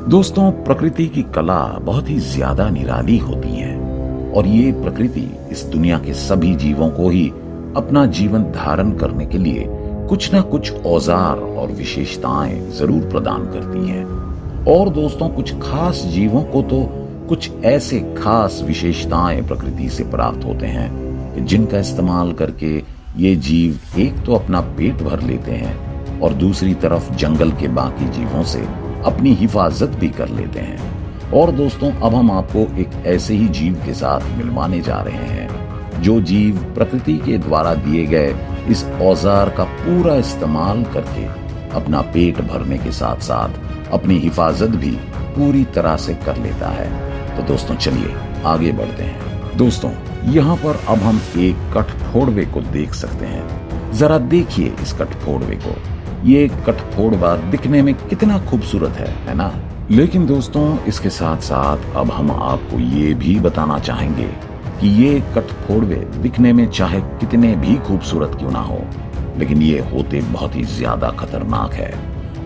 दोस्तों, प्रकृति की कला बहुत ही ज्यादा निराली होती है और ये प्रकृति इस दुनिया के सभी जीवों को ही अपना जीवन धारण करने के लिए कुछ ना कुछ औजार और विशेषताएं जरूर प्रदान करती है। और दोस्तों, कुछ खास जीवों को तो कुछ ऐसे खास विशेषताएं प्रकृति से प्राप्त होते हैं कि जिनका इस्तेमाल करके ये जीव एक तो अपना पेट भर लेते हैं और दूसरी तरफ जंगल के बाकी जीवों से अपनी हिफाजत भी कर लेते हैं। और दोस्तों, अब हम आपको एक ऐसे ही जीव के साथ मिलवाने जा रहे हैं जो जीव प्रकृति के द्वारा दिए गए इस औजार का पूरा इस्तेमाल करके अपना पेट भरने के साथ साथ अपनी हिफाजत भी पूरी तरह से कर लेता है। तो दोस्तों, चलिए आगे बढ़ते हैं। दोस्तों, यहाँ पर अब हम एक कठफोड़वे को देख सकते हैं। जरा देखिए इस कठफोड़वे को। ये कठफोड़वा दिखने में कितना खूबसूरत है ना? लेकिन दोस्तों, इसके साथ साथ अब हम आपको ये भी बताना चाहेंगे कि ये कठफोड़वे दिखने में चाहे कितने भी खूबसूरत क्यों ना हो, लेकिन ये होते बहुत ही ज्यादा खतरनाक है।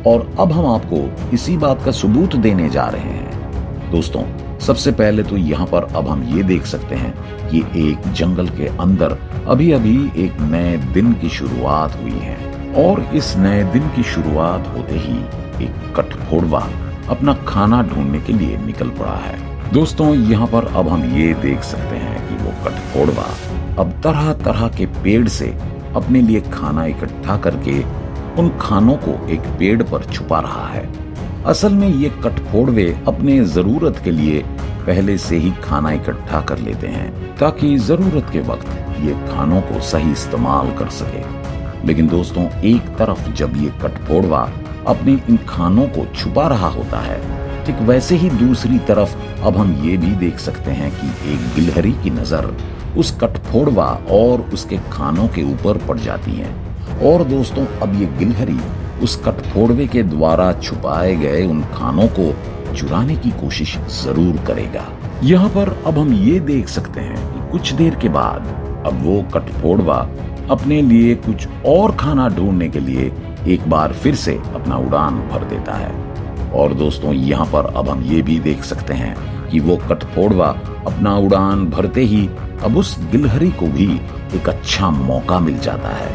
और अब हम आपको इसी बात का सबूत देने जा रहे हैं। दोस्तों, सबसे पहले तो यहाँ पर अब हम ये देख सकते हैं कि एक जंगल के अंदर अभी अभी एक नए दिन की शुरुआत हुई है और इस नए दिन की शुरुआत होते ही एक कठफोड़वा अपना खाना ढूंढने के लिए निकल पड़ा है। दोस्तों, यहाँ पर अब हम ये देख सकते हैं कि वो कठफोड़वा अब तरह तरह के पेड़ से अपने लिए खाना इकट्ठा करके उन खानों को एक पेड़ पर छुपा रहा है। असल में ये कठफोड़वे अपने जरूरत के लिए पहले से ही खाना इकट्ठा कर लेते हैं ताकि जरूरत के वक्त ये खानों को सही इस्तेमाल कर सके। लेकिन दोस्तों, एक तरफ जब ये कठफोड़वा अपने इन खानों को छुपा रहा होता है, ठीक वैसे ही दूसरी तरफ अब हम ये भी देख सकते हैं कि एक गिलहरी की नजर उस कठफोड़वा और उसके खानों के ऊपर पड़ जाती है। और दोस्तों, अब ये गिलहरी उस कठफोड़वे के द्वारा छुपाए गए उन खानों को चुराने की कोशिश जरूर करेगा। यहाँ पर अब हम ये देख सकते हैं कि कुछ देर के बाद अब वो कठफोड़वा अपने लिए कुछ और खाना ढूंढने के लिए एक बार फिर से अपना उड़ान भर देता है। और दोस्तों, यहाँ पर अब हम ये भी देख सकते हैं कि वो कठफोड़वा अपना उड़ान भरते ही अब उस गिलहरी को भी एक अच्छा मौका मिल जाता है।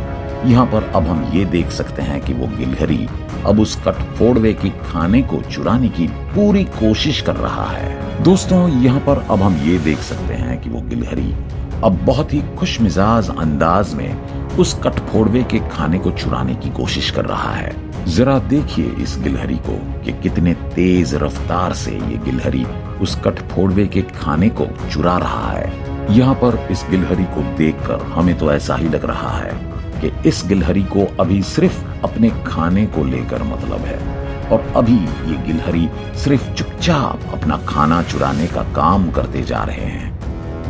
यहाँ पर अब हम ये देख सकते हैं कि वो गिलहरी अब उस कठफोड़वे की खाने को चुराने की पूरी कोशिश कर रहा है। दोस्तों, यहाँ पर अब हम ये देख सकते हैं कि वो गिलहरी अब बहुत ही खुशमिजाज अंदाज में उस कठफोड़वे के खाने को चुराने की कोशिश कर रहा है। जरा देखिए इस गिलहरी को कि कितने तेज रफ्तार से ये गिलहरी उस कठफोड़वे के खाने को चुरा रहा है। यहाँ पर इस गिलहरी को देखकर हमें तो ऐसा ही लग रहा है कि इस गिलहरी को अभी सिर्फ अपने खाने को लेकर मतलब है और अभी ये गिलहरी सिर्फ चुपचाप अपना खाना चुराने का काम करते जा रहे हैं।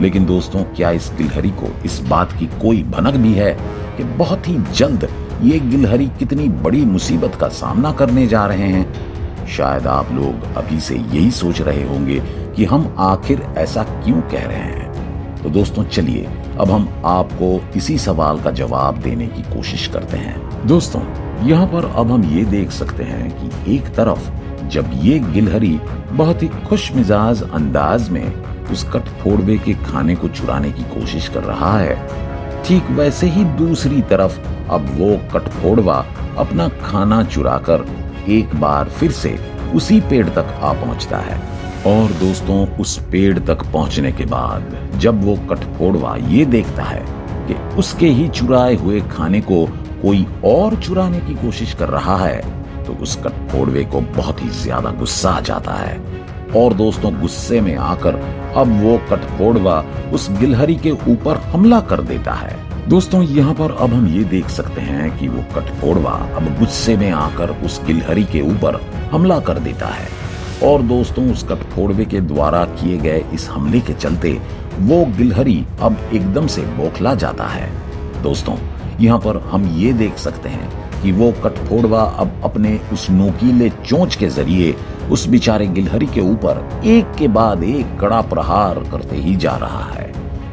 लेकिन दोस्तों, क्या इस गिलहरी को इस बात की कोई भनक भी है कि बहुत ही जल्द ये गिलहरी कितनी बड़ी मुसीबत का सामना करने जा रहे हैं? शायद आप लोग अभी से यही सोच रहे होंगे कि हम आखिर ऐसा क्यों कह रहे हैं। तो दोस्तों, चलिए अब हम आपको इसी सवाल का जवाब देने की कोशिश करते हैं। दोस्तों, यहाँ पर अब हम ये देख सकते हैं कि एक तरफ जब ये गिलहरी बहुत ही खुशमिजाज अंदाज में उस कठफोड़वे के खाने को चुराने की कोशिश कर रहा है, ठीक वैसे ही दूसरी तरफ अब वो कठफोड़वा अपना खाना चुराकर एक बार फिर से उसी पेड़ तक आ पहुंचता है। और दोस्तों, उस पेड़ तक पहुंचने के बाद जब वो कठफोड़वा ये देखता है कि उसके ही चुराए हुए खाने को कोई और चुराने की कोशिश कर रहा है, तो उस कठफोड़वे को बहुत ही ज्यादा गुस्सा आ जाता है। और दोस्तों, गुस्से में आकर अब वो कठफोड़वा उस गिलहरी के ऊपर हमला कर देता है। दोस्तों, यहाँ पर अब हम ये देख सकते हैं कि वो कठफोड़वा अब गुस्से में आकर उस गिलहरी के ऊपर हमला कर देता है। और दोस्तों, उस कठफोड़वे के द्वारा किए गए इस हमले के चलते वो गिलहरी अब एकदम से बौखला जाता है। दोस्तों, यहाँ पर हम ये देख सकते हैं कि वो कठफोड़वा अब अपने उस नोकीले चोंच के जरिए उस बेचारे गिलहरी के ऊपर एक के बाद एक कड़ा प्रहार करते ही जा रहा है।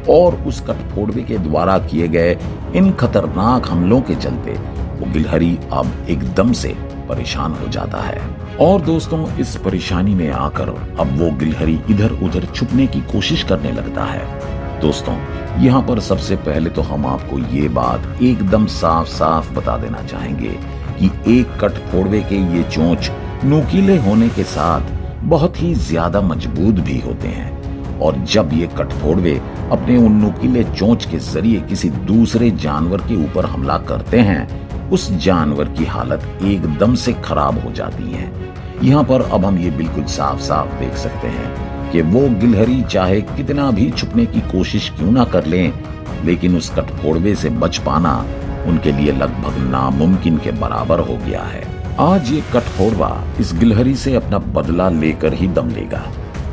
और उस कठफोड़वे के द्वारा किए गए इन खतरनाक हमलों के चलते वो गिलहरी अब एकदम से परेशान हो जाता है और दोस्तों इस परेशानी में आकर अब वो गिलहरी इधर उधर छुपने की कोशिश करने लगता है। दोस्तों यहाँ पर सबसे पहले तो हम आपको ये बात एकदम साफ साफ बता देना चाहेंगे कि एक कठफोड़वे के ये चोंच नुकीले होने के साथ बहुत ही ज्यादा मजबूत भी होते हैं और जब ये कठफोड़वे अपने उन नुकीले चोंच के जरिए किसी दूसरे जानवर के ऊपर हमला करते हैं, उस जानवर की हालत एकदम से खराब हो जाती है। यहाँ पर अब हम ये बिल्कुल साफ साफ देख सकते हैं कि वो गिलहरी चाहे कितना भी छुपने की कोशिश क्यों ना कर लें, लेकिन उस कठफोड़वे से बच पाना उनके लिए लगभग नामुमकिन के बराबर हो गया है। आज ये कठफोड़वा इस गिलहरी से अपना बदला लेकर ही दम लेगा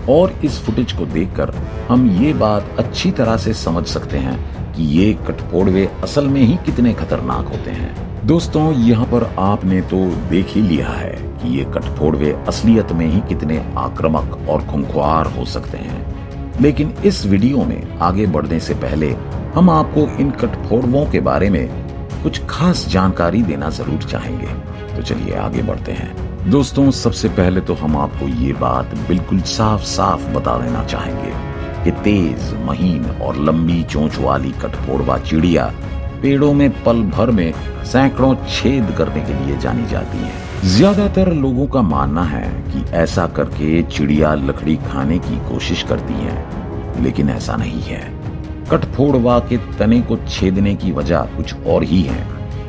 और इस फुटेज को देखकर हम ये बात अच्छी तरह से समझ सकते हैं कि ये कठफोड़वे असल में ही कितने खतरनाक होते हैं। दोस्तों यहाँ पर आपने तो देख ही लिया है कि ये कठफोड़वे असलियत में ही कितने आक्रामक और खूंखार हो सकते हैं, लेकिन इस वीडियो में आगे बढ़ने से पहले हम आपको इन कठफोड़वों के बारे में कुछ खास जानकारी देना जरूर चाहेंगे। तो चलिए आगे बढ़ते हैं। दोस्तों सबसे पहले तो हम आपको ये बात बिल्कुल साफ साफ बता देना चाहेंगे कि तेज, महीन और लंबी चोंच वाली कठफोड़वा चिड़िया पेड़ों में पल भर में सैकड़ों छेद करने के लिए जानी जाती है। ज्यादातर लोगों का मानना है कि ऐसा करके चिड़िया लकड़ी खाने की कोशिश करती है, लेकिन ऐसा नहीं है। कठफोड़वा के तने को छेदने की वजह कुछ और ही है।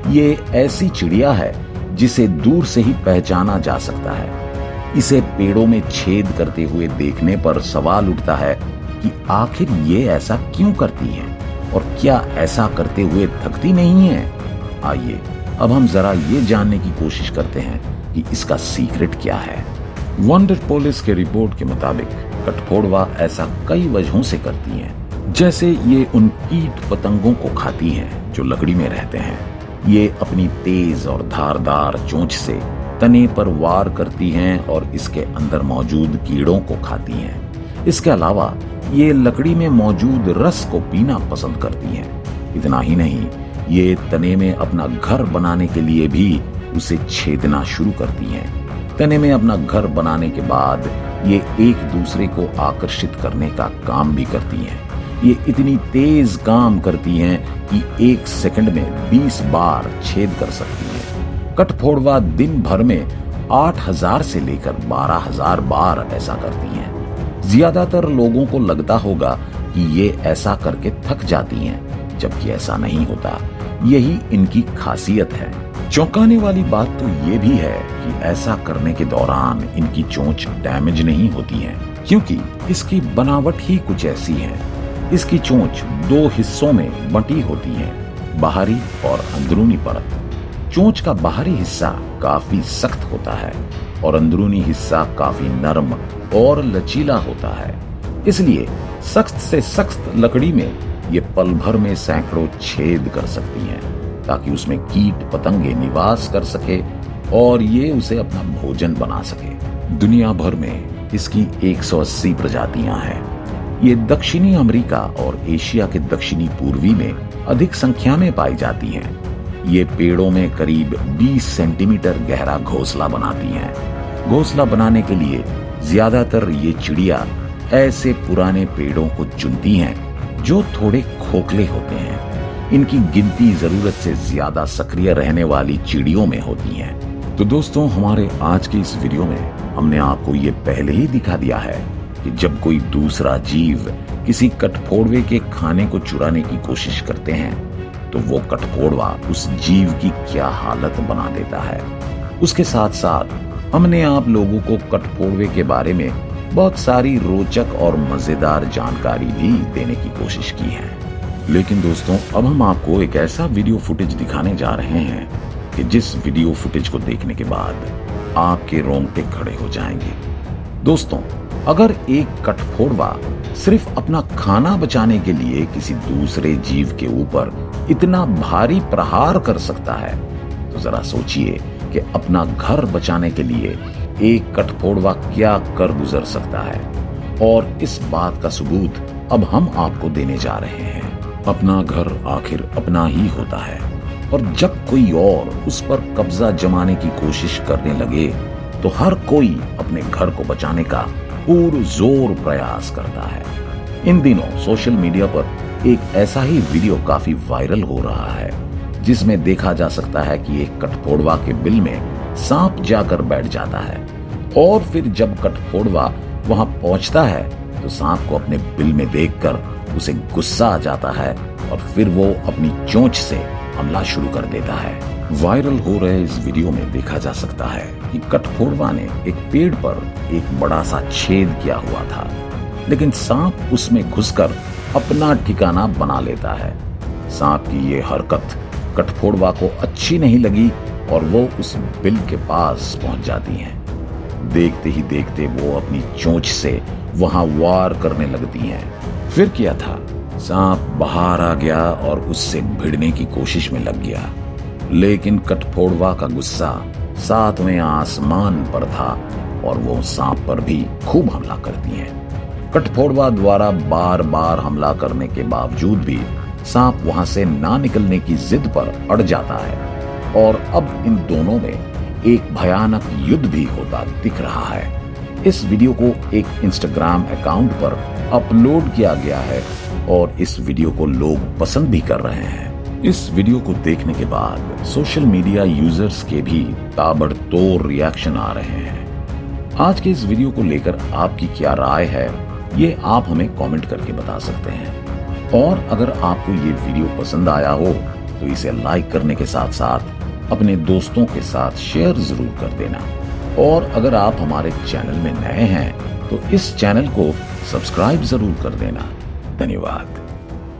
ये ऐसी चिड़िया है जिसे दूर से ही पहचाना जा सकता है। इसे पेड़ों में छेद करते हुए देखने पर सवाल उठता है कि आखिर ये ऐसा क्यों करती है और क्या ऐसा करते हुए थकती नहीं है। आइए अब हम जरा ये जानने की कोशिश करते हैं कि इसका सीक्रेट क्या है। वंडर पोलिस के रिपोर्ट के मुताबिक कठफोड़वा ऐसा कई वजहों से करती हैं। जैसे ये उन कीट पतंगों को खाती हैं जो लकड़ी में रहते हैं। ये अपनी तेज और धारदार चोंच से तने पर वार करती हैं और इसके अंदर मौजूद कीड़ों को खाती हैं। इसके अलावा ये लकड़ी में मौजूद रस को पीना पसंद करती हैं। इतना ही नहीं, ये तने में अपना घर बनाने के लिए भी उसे छेदना शुरू करती हैं। तने में अपना घर बनाने के बाद ये एक दूसरे को आकर्षित करने का काम भी करती हैं। ये इतनी तेज काम करती हैं कि 1 सेकंड में 20 बार छेद कर सकती हैं। कठफोड़वा दिन भर में 8000 से लेकर 12000 बार ऐसा करती हैं। ज्यादातर लोगों को लगता होगा कि ये ऐसा करके थक जाती हैं, जबकि ऐसा नहीं होता। यही इनकी खासियत है। चौंकाने वाली बात तो ये भी है कि ऐसा करने के दौरान इनकी चोंच डैमेज नहीं होती है, क्योंकि इसकी बनावट ही कुछ ऐसी है। इसकी चोंच 2 हिस्सों में बंटी होती है, बाहरी और अंदरूनी परत। चोंच का बाहरी हिस्सा काफी सख्त होता है और अंदरूनी हिस्सा काफी नरम और लचीला होता है। इसलिए सख्त से सख्त लकड़ी में ये पल भर में सैकड़ों छेद कर सकती हैं, ताकि उसमें कीट पतंगे निवास कर सके और ये उसे अपना भोजन बना सके। दुनिया भर में इसकी 180 प्रजातियां हैं। ये दक्षिणी अमेरिका और एशिया के दक्षिणी पूर्वी में अधिक संख्या में पाई जाती हैं। ये पेड़ों में करीब 20 सेंटीमीटर गहरा घोंसला बनाती हैं। घोंसला बनाने के लिए ज्यादातर ये चिड़िया ऐसे पुराने पेड़ों को चुनती हैं जो थोड़े खोखले होते हैं। इनकी गिनती जरूरत से ज्यादा सक्रिय रहने वाली चिड़ियों में होती है। तो दोस्तों हमारे आज के इस वीडियो में हमने आपको ये पहले ही दिखा दिया है कि जब कोई दूसरा जीव किसी कठफोड़वे के खाने को चुराने की कोशिश करते हैं तो वो कठफोड़वा उस जीव की क्या हालत बना देता है। उसके साथ साथ हमने आप लोगों को कठफोड़वे के बारे में बहुत सारी रोचक और मजेदार जानकारी भी देने की कोशिश की है। लेकिन दोस्तों अब हम आपको एक ऐसा वीडियो फुटेज दिखाने जा रहे हैं कि जिस वीडियो फुटेज को देखने के बाद आपके रोंगटे खड़े हो जाएंगे। दोस्तों अगर एक कठफोड़वा सिर्फ अपना खाना बचाने के लिए किसी दूसरे जीव के ऊपर इतना भारी प्रहार कर सकता है, तो जरा सोचिए कि अपना घर बचाने के लिए एक कठफोड़वा क्या कर गुजर सकता है। और इस बात का सबूत अब हम आपको देने जा रहे हैं। अपना घर आखिर अपना ही होता है और जब कोई और उस पर कब्जा जमाने की कोशिश करने लगे तो हर कोई अपने घर को बचाने का पुरजोर प्रयास करता है। इन दिनों सोशल मीडिया पर एक ऐसा ही वीडियो काफी वायरल हो रहा है जिसमें देखा जा सकता है कि एक कठफोड़वा के बिल में सांप जाकर बैठ जाता है और फिर जब कठफोड़वा वहां पहुंचता है तो सांप को अपने बिल में देखकर उसे गुस्सा आ जाता है और फिर वो अपनी चोंच से हमला शुरू कर देता है। वायरल हो रहे इस वीडियो में देखा जा सकता है कि कठफोड़वा ने एक पेड़ पर एक बड़ा सा छेद किया हुआ था, लेकिन सांप उसमें घुसकर अपना ठिकाना बना लेता है। सांप की ये हरकत कठफोड़वा को अच्छी नहीं लगी और वो उस बिल के पास पहुंच जाती है। देखते ही देखते वो अपनी चोंच से वहां वार करने लगती हैं। फिर क्या था, सांप बाहर आ गया और उससे भिड़ने की कोशिश में लग गया, लेकिन कठफोड़वा का गुस्सा सातवें आसमान पर था और वो सांप पर भी खूब हमला करती हैं। कठफोड़वा द्वारा बार बार हमला करने के बावजूद भी सांप वहां से ना निकलने की जिद पर अड़ जाता है और अब इन दोनों में एक भयानक युद्ध भी होता दिख रहा है। इस वीडियो को एक इंस्टाग्राम अकाउंट पर अपलोड किया गया है और इस वीडियो को लोग पसंद भी कर रहे हैं। इस वीडियो को देखने के बाद सोशल मीडिया यूजर्स के भी ताबड़तोड़ रिएक्शन आ रहे हैं। आज के इस वीडियो को लेकर आपकी क्या राय है, ये आप हमें कमेंट करके बता सकते हैं। और अगर आपको ये वीडियो पसंद आया हो तो इसे लाइक करने के साथ साथ अपने दोस्तों के साथ शेयर जरूर कर देना। और अगर आप हमारे चैनल में नए हैं तो इस चैनल को सब्सक्राइब जरूर कर देना। धन्यवाद।